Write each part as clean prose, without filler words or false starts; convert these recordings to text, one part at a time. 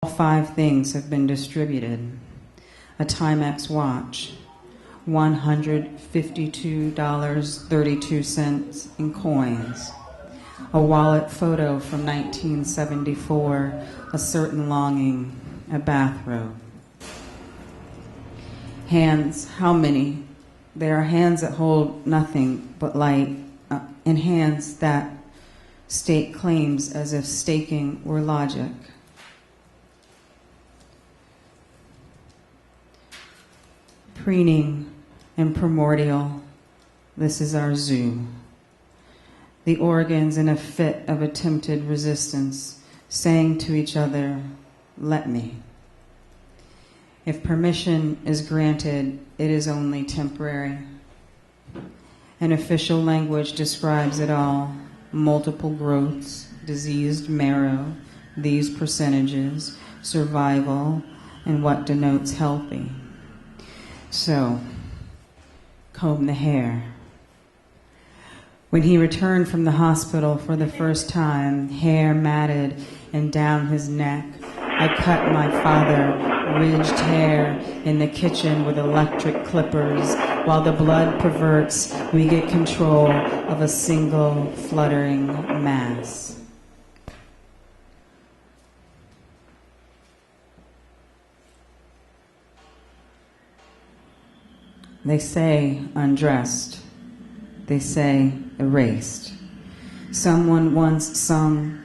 All 5 things have been distributed. A Timex watch, $152.32 in coins. A wallet photo from 1974, a certain longing, a bathrobe. Hands, how many? There are hands that hold nothing but light, and hands that stake claims as if staking were logic. Preening and primordial, this is our zoo. The organs in a fit of attempted resistance, saying to each other, let me. If permission is granted, it is only temporary. An official language describes it all, multiple growths, diseased marrow, these percentages, survival, and what denotes healthy. So, comb the hair. When he returned from the hospital for the first time, hair matted and down his neck, I cut my father ridged hair in the kitchen with electric clippers. While the blood perverts, we get control of a single fluttering mass. They say undressed. They say erased. Someone once said,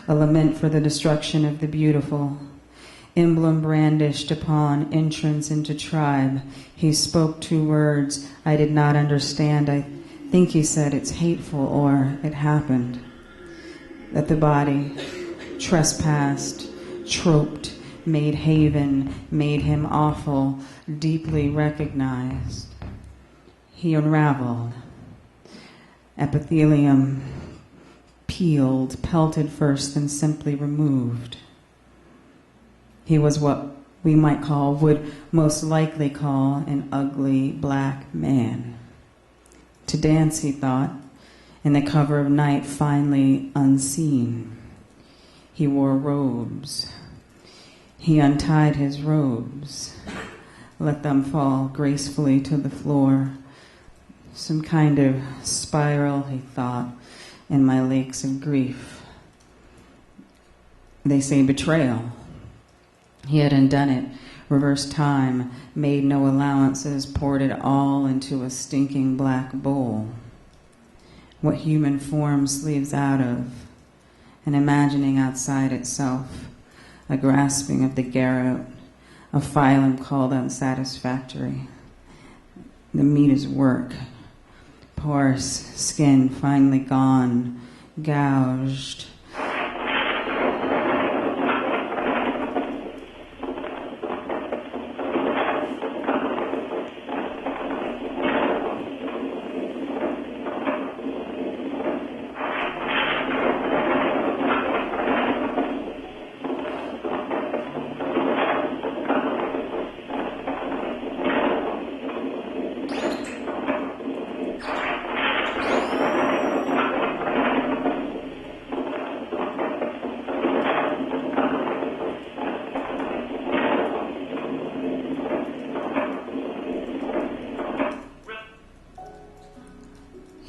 a lament for the destruction of the beautiful. Emblem brandished upon entrance into tribe. He spoke 2 words I did not understand. I think he said it's hateful or it happened. That the body trespassed, troped, made haven, made him awful, deeply recognized. He unraveled. Epithelium peeled, pelted first, then simply removed. He was what we might call, would most likely call, an ugly black man. To dance, he thought, in the cover of night, finally unseen. He wore robes. He untied his robes, let them fall gracefully to the floor. Some kind of spiral, he thought, in my lakes of grief. They say betrayal. He had undone it, reversed time, made no allowances, poured it all into a stinking black bowl. What human form sleeves out of, an imagining outside itself, a grasping of the garrote, a phylum called unsatisfactory. The meat is work. Porous skin finally gone, gouged.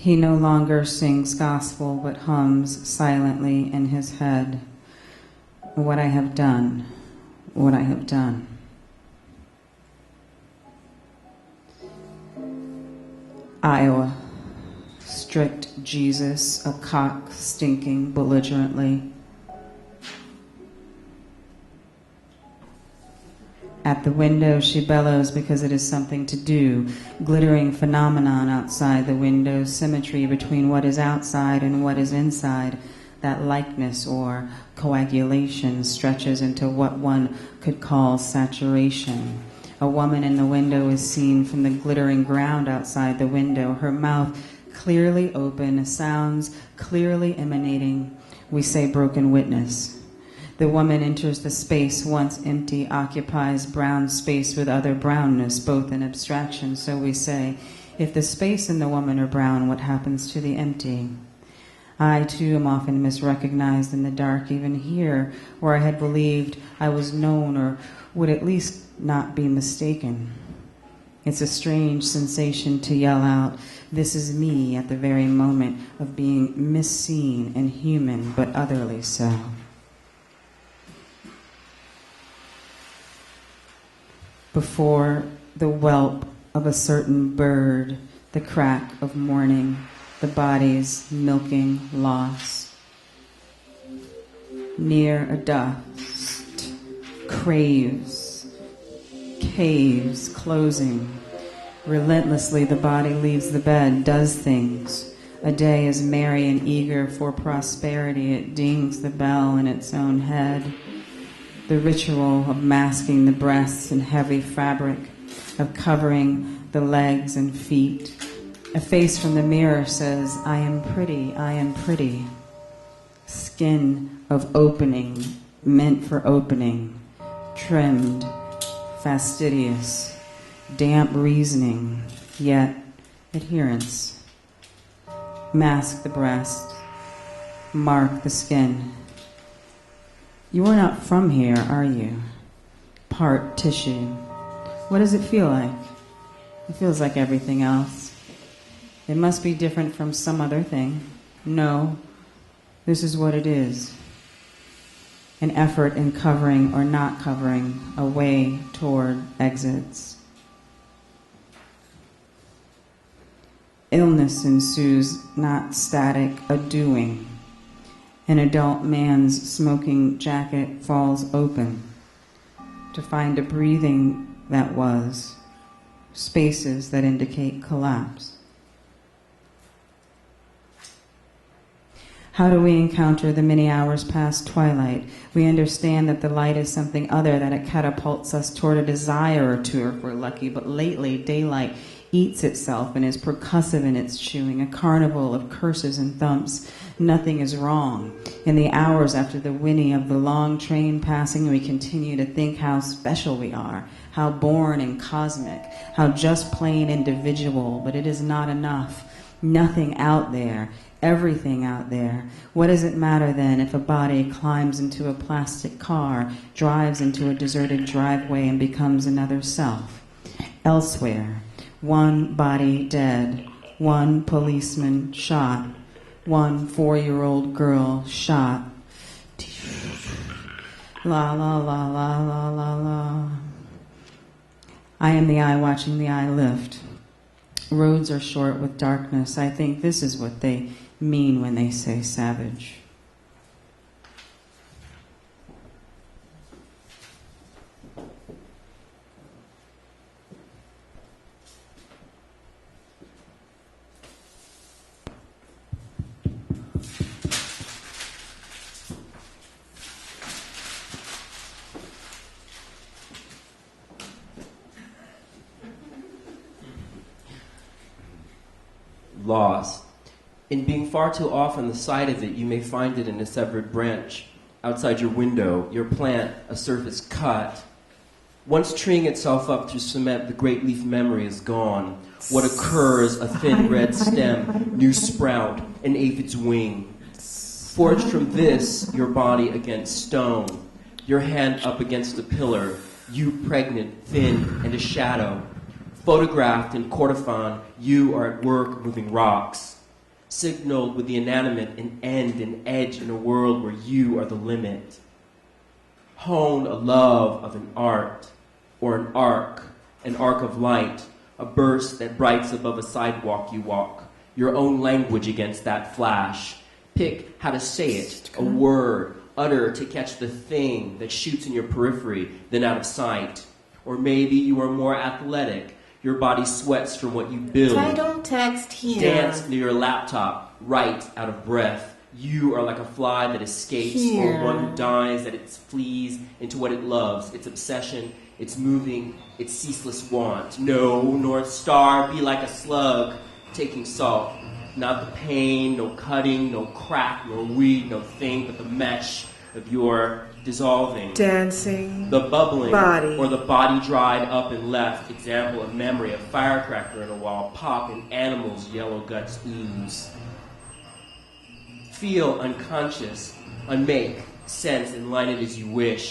He no longer sings gospel, but hums silently in his head, what I have done, what I have done. Iowa, strict Jesus, a cock stinking belligerently. At the window she bellows because it is something to do. Glittering phenomenon outside the window, symmetry between what is outside and what is inside. That likeness or coagulation stretches into what one could call saturation. A woman in the window is seen from the glittering ground outside the window, her mouth clearly open, sounds clearly emanating. We say broken witness. The woman enters the space once empty, occupies brown space with other brownness, both in abstraction. So we say, if the space and the woman are brown, what happens to the empty? I, too, am often misrecognized in the dark, even here, where I had believed I was known or would at least not be mistaken. It's a strange sensation to yell out, "This is me," at the very moment of being misseen and human, but utterly so. Before the whelp of a certain bird, the crack of morning, the body's milking loss. Near a dust, craves, caves closing. Relentlessly the body leaves the bed, does things. A day is merry and eager for prosperity. It dings the bell in its own head. The ritual of masking the breasts in heavy fabric, of covering the legs and feet. A face from the mirror says, "I am pretty, I am pretty." Skin of opening, meant for opening, trimmed, fastidious, damp reasoning, yet adherence. Mask the breast, mark the skin. You are not from here, are you? Part tissue. What does it feel like? It feels like everything else. It must be different from some other thing. No, this is what it is. An effort in covering or not covering, a way toward exits. Illness ensues, not static, a doing. An adult man's smoking jacket falls open to find a breathing that was, spaces that indicate collapse. How do we encounter the many hours past twilight? We understand that the light is something other, that it catapults us toward a desire or two if we're lucky, but lately daylight eats itself and is percussive in its chewing, a carnival of curses and thumps. Nothing is wrong. In the hours after the whinny of the long train passing, we continue to think how special we are, how born and cosmic, how just plain individual, but it is not enough. Nothing out there, everything out there. What does it matter then if a body climbs into a plastic car, drives into a deserted driveway, and becomes another self? Elsewhere, one body dead, one policeman shot, one 4-year-old girl shot. La la la la la la la. I am the eye watching the eye lift. Roads are short with darkness. I think this is what they mean when they say savage. Loss. In being far too often the sight of it, you may find it in a severed branch. Outside your window, your plant, a surface cut. Once treeing itself up through cement, the great leaf memory is gone. What occurs, a thin red stem, new sprout, an aphid's wing. Forged from this, your body against stone, your hand up against a pillar, you pregnant, thin, and a shadow. Photographed in Kordofan, you are at work moving rocks. Signaled with the inanimate, an end, an edge in a world where you are the limit. Honed a love of an art, or an arc of light, a burst that brights above a sidewalk you walk, your own language against that flash. Pick how to say it, a word, utter to catch the thing that shoots in your periphery, then out of sight. Or maybe you are more athletic. Your body sweats from what you build. Title text here. Dance near your laptop, write out of breath. You are like a fly that escapes, Here. or one who dies that it flees into what it loves, its obsession, its moving, its ceaseless want. No, North Star, be like a slug, taking salt. Not the pain, no cutting, no crack, nor weed, no thing, but the mesh of your dissolving. Dancing. The bubbling, body. or the body dried up and left. Example of memory, a firecracker in a wall, pop, and animals' yellow guts ooze. feel unconscious, unmake sense, and line it as you wish.